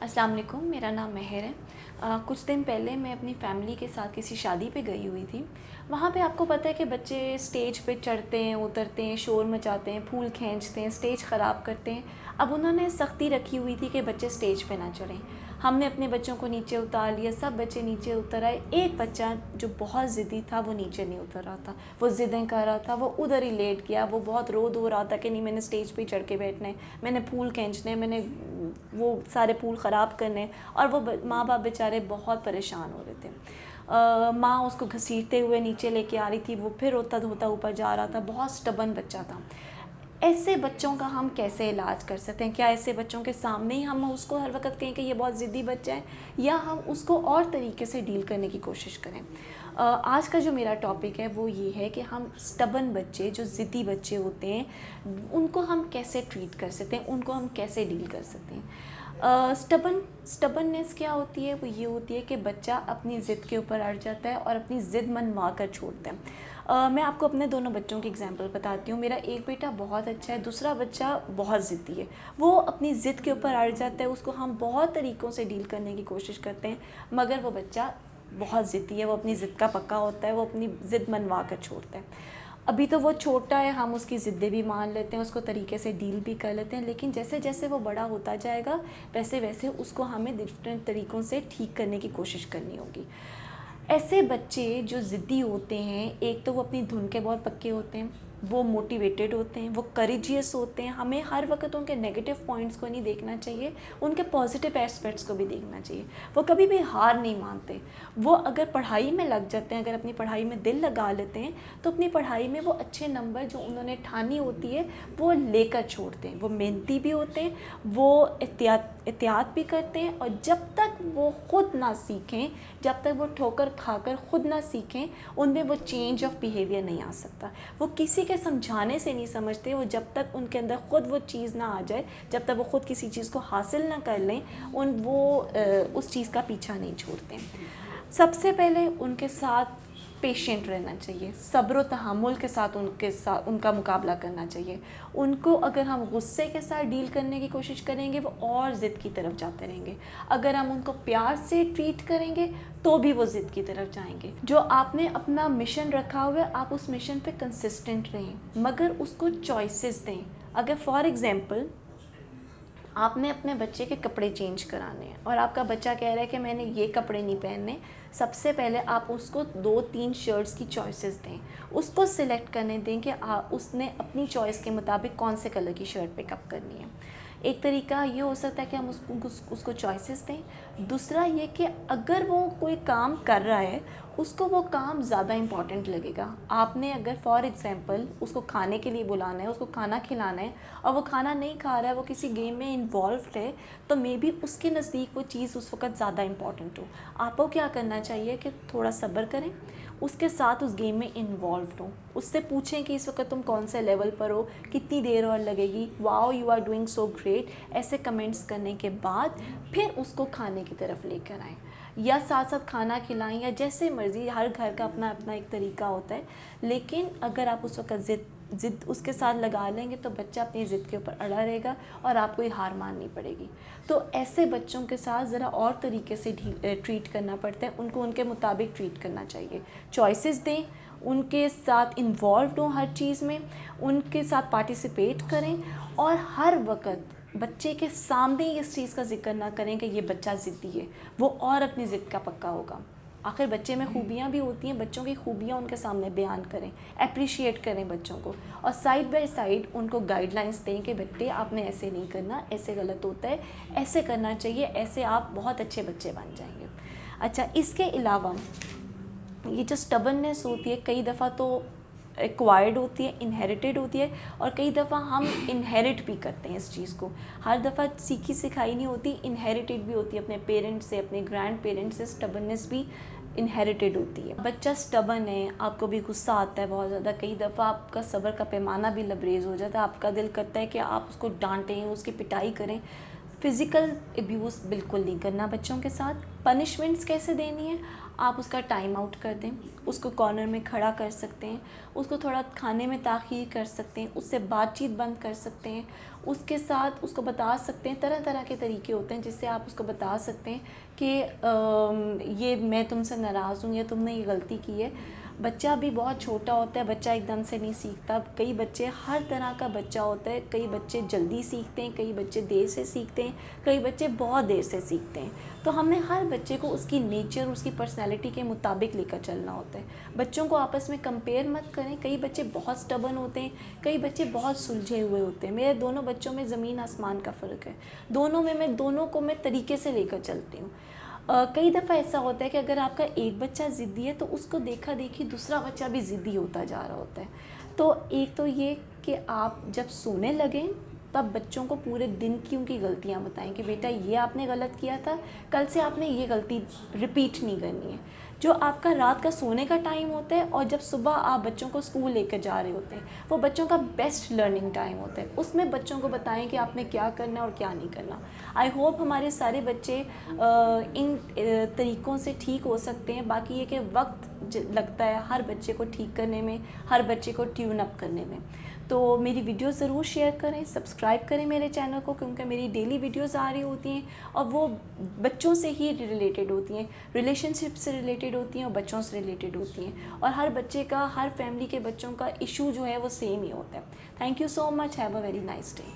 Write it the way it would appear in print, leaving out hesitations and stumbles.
अस्सलाम वालेकुम, मेरा नाम मेहर है। कुछ दिन पहले मैं अपनी फ़ैमिली के साथ किसी शादी पे गई हुई थी। वहाँ पे आपको पता है कि बच्चे स्टेज पे चढ़ते हैं, उतरते हैं, शोर मचाते हैं, फूल खींचते हैं, स्टेज ख़राब करते हैं। अब उन्होंने सख्ती रखी हुई थी कि बच्चे स्टेज पे ना चढ़ें। हमने अपने बच्चों को नीचे उतार लिया, सब बच्चे नीचे उतर आए। एक बच्चा जो बहुत ज़िद्दी था वो नीचे नहीं उतर रहा था, वो ज़िद्दें कर रहा था, वो उधर ही लेट गया। वो बहुत रो धो रहा था कि नहीं, मैंने स्टेज पे चढ़ के बैठना है, मैंने फूल खींचने, मैंने वो सारे फूल ख़राब करने। और वो माँ बाप बेचारे बहुत परेशान हो रहे थे। माँ उसको घसीटते हुए नीचे लेके आ रही थी, वो फिर रोता धोता ऊपर जा रहा था। बहुत स्टबन बच्चा था। ऐसे बच्चों का हम कैसे इलाज कर सकते हैं? क्या ऐसे बच्चों के सामने ही हम उसको हर वक्त कहें कि ये बहुत ज़िद्दी बच्चा है, या हम उसको और तरीके से डील करने की कोशिश करें? आज का जो मेरा टॉपिक है वो ये है कि हम स्टबन बच्चे, जो ज़िद्दी बच्चे होते हैं, उनको हम कैसे ट्रीट कर सकते हैं, उनको हम कैसे डील कर सकते हैं। स्टबननेस क्या होती है? वो ये होती है कि बच्चा अपनी ज़िद के ऊपर अड़ जाता है और अपनी ज़िद मनवा कर छोड़ता है। मैं आपको अपने दोनों बच्चों की एग्जांपल बताती हूँ। मेरा एक बेटा बहुत अच्छा है, दूसरा बच्चा बहुत ज़िद्दी है। वो अपनी ज़िद के ऊपर अड़ जाता है, उसको हम बहुत तरीक़ों से डील करने की कोशिश करते हैं, मगर वो बच्चा बहुत ज़िद्दी है, वो अपनी ज़िद का पक्का होता है, वो अपनी ज़िद मनवा कर छोड़ता है। अभी तो वो छोटा है, हम उसकी ज़िद्दें भी मान लेते हैं, उसको तरीके से डील भी कर लेते हैं, लेकिन जैसे जैसे वो बड़ा होता जाएगा वैसे वैसे उसको हमें डिफरेंट तरीक़ों से ठीक करने की कोशिश करनी होगी। ऐसे बच्चे जो ज़िद्दी होते हैं, एक तो वो अपनी धुन के बहुत पक्के होते हैं, वो मोटिवेटेड होते हैं, वो करेजियस होते हैं। हमें हर वक्त उनके नेगेटिव पॉइंट्स को नहीं देखना चाहिए, उनके पॉजिटिव एस्पेक्ट्स को भी देखना चाहिए। वो कभी भी हार नहीं मानते। वो अगर पढ़ाई में लग जाते हैं, अगर अपनी पढ़ाई में दिल लगा लेते हैं, तो अपनी पढ़ाई में वो अच्छे नंबर जो उन्होंने ठानी होती है वो लेकर छोड़ते हैं। वो मेहनती भी होते हैं, वो एहतियात भी करते हैं, और जब तक वो ख़ुद ना सीखें, जब तक वो ठोकर खाकर ख़ुद ना सीखें, उनमें वो चेंज ऑफ बिहेवियर नहीं आ सकता। वो किसी के समझाने से नहीं समझते। वो जब तक उनके अंदर ख़ुद वो चीज़ ना आ जाए, जब तक वो ख़ुद किसी चीज़ को हासिल ना कर लें, उस चीज़ का पीछा नहीं छोड़ते। सबसे पहले उनके साथ पेशेंट रहना चाहिए, सब्र व तहम्मुल के साथ उनका मुकाबला करना चाहिए। उनको अगर हम गुस्से के साथ डील करने की कोशिश करेंगे, वो और ज़िद की तरफ जाते रहेंगे। अगर हम उनको प्यार से ट्रीट करेंगे तो भी वो ज़िद की तरफ जाएंगे। जो आपने अपना मिशन रखा हुआ है, आप उस मिशन पे कंसिस्टेंट रहें, मगर उसको चॉइसेस दें। अगर फॉर एग्ज़ाम्पल आपने अपने बच्चे के कपड़े चेंज कराने हैं और आपका बच्चा कह रहा है कि मैंने ये कपड़े नहीं पहनने, सबसे पहले आप उसको 2-3 शर्ट्स की चॉइसेस दें। उसको सिलेक्ट करने दें कि उसने अपनी चॉइस के मुताबिक कौन से कलर की शर्ट पिकअप करनी है। एक तरीका ये हो सकता है कि हम उसको चॉइसेस दें। दूसरा ये कि अगर वो कोई काम कर रहा है, उसको वो काम ज़्यादा इम्पॉर्टेंट लगेगा। आपने अगर फॉर एग्ज़ाम्पल उसको खाने के लिए बुलाना है, उसको खाना खिलाना है, और वो खाना नहीं खा रहा है, वो किसी गेम में इन्वॉल्व्ड है, तो मे बी उसके नज़दीक वो चीज़ उस वक़्त ज़्यादा इम्पॉर्टेंट हो। आपको क्या करना चाहिए कि थोड़ा सब्र करें, उसके साथ उस गेम में इन्वॉल्व्ड हो। उससे पूछें कि इस वक्त तुम कौन से लेवल पर हो, कितनी देर और लगेगी, wow you are doing so great. ऐसे कमेंट्स करने के बाद फिर उसको खाने की तरफ लेकर आएँ, या साथ साथ खाना खिलाएं, या जैसे मर्ज़ी। हर घर का अपना अपना एक तरीका होता है, लेकिन अगर आप उस वक्त ज़िद उसके साथ लगा लेंगे तो बच्चा अपनी ज़िद के ऊपर अड़ा रहेगा और आपको ही हार माननी पड़ेगी। तो ऐसे बच्चों के साथ ज़रा और तरीके से ट्रीट करना पड़ता है। उनको उनके मुताबिक ट्रीट करना चाहिए। चॉइसेस दें, उनके साथ इन्वॉल्व हों हर चीज़ में, उनके साथ पार्टिसिपेट करें, और हर वक्त बच्चे के सामने इस चीज़ का जिक्र ना करें कि ये बच्चा ज़िद्दी है, वो और अपनी ज़िद का पक्का होगा। आखिर बच्चे में खूबियाँ भी होती हैं, बच्चों की खूबियाँ उनके सामने बयान करें, अप्रिशिएट करें बच्चों को, और साइड बाय साइड उनको गाइडलाइंस दें कि बेटे आपने ऐसे नहीं करना, ऐसे गलत होता है, ऐसे करना चाहिए, ऐसे आप बहुत अच्छे बच्चे बन जाएंगे। अच्छा, इसके अलावा ये जो स्टबननेस होती है, कई दफ़ा तो एक्वायर्ड होती है, इनहेरिटेड होती है, और कई दफ़ा हम इनहेरिट भी करते हैं इस चीज़ को। हर दफ़ा सीखी सिखाई नहीं होती, इनहेरिटेड भी होती है अपने पेरेंट्स से, अपने ग्रैंड पेरेंट्स से। स्टबननेस भी इनहेरिटेड होती है। बच्चा स्टबन है, आपको भी गुस्सा आता है बहुत ज़्यादा, कई दफ़ा आपका सब्र का पैमाना भी लबरेज़ हो जाता है, आपका दिल करता है कि आप उसको डांटें, उसकी पिटाई करें। फ़िज़िकल अब्यूज़ बिल्कुल नहीं करना बच्चों के साथ। पनिशमेंट्स कैसे देनी है? आप उसका टाइम आउट कर दें, उसको कॉर्नर में खड़ा कर सकते हैं, उसको थोड़ा खाने में ताख़ीर कर सकते हैं, उससे बातचीत बंद कर सकते हैं, उसके साथ उसको बता सकते हैं। तरह तरह के तरीके होते हैं जिससे आप उसको बता सकते हैं कि ये मैं तुमसे नाराज़ हूँ या तुमने ये गलती की है। बच्चा भी बहुत छोटा होता है, बच्चा एकदम से नहीं सीखता। कई बच्चे, हर तरह का बच्चा होता है, कई बच्चे जल्दी सीखते हैं, कई बच्चे देर से सीखते हैं, कई बच्चे बहुत देर से सीखते हैं। तो हमें हर बच्चे को उसकी नेचर, उसकी पर्सनैलिटी के मुताबिक लेकर चलना होता है। बच्चों को आपस में कंपेयर मत करें। कई बच्चे बहुत स्टबर्न होते हैं, कई बच्चे बहुत सुलझे हुए होते हैं। मेरे दोनों बच्चों में ज़मीन आसमान का फ़र्क है। दोनों को मैं तरीके से लेकर चलती हूँ। कई दफ़ा ऐसा होता है कि अगर आपका एक बच्चा ज़िद्दी है तो उसको देखा देखी दूसरा बच्चा भी ज़िद्दी होता जा रहा होता है। तो एक तो ये कि आप जब सोने लगें तब बच्चों को पूरे दिन की उनकी गलतियाँ बताएं कि बेटा ये आपने गलत किया था, कल से आपने ये गलती रिपीट नहीं करनी है। जो आपका रात का सोने का टाइम होता है और जब सुबह आप बच्चों को स्कूल लेकर जा रहे होते हैं, वो बच्चों का बेस्ट लर्निंग टाइम होता है। उसमें बच्चों को बताएं कि आपने क्या करना है और क्या नहीं करना। आई होप हमारे सारे बच्चे इन तरीक़ों से ठीक हो सकते हैं। बाकी ये कि वक्त लगता है हर बच्चे को ठीक करने में, हर बच्चे को ट्यून अप करने में। तो मेरी वीडियो ज़रूर शेयर करें, सब्सक्राइब करें मेरे चैनल को, क्योंकि मेरी डेली वीडियोस आ रही होती हैं और वो बच्चों से ही रिलेटेड होती हैं, रिलेशनशिप से रिलेटेड होती हैं और बच्चों से रिलेटेड होती हैं। और हर बच्चे का, हर फैमिली के बच्चों का इशू जो है वो सेम ही होता है। Thank you so much. Have a very nice day.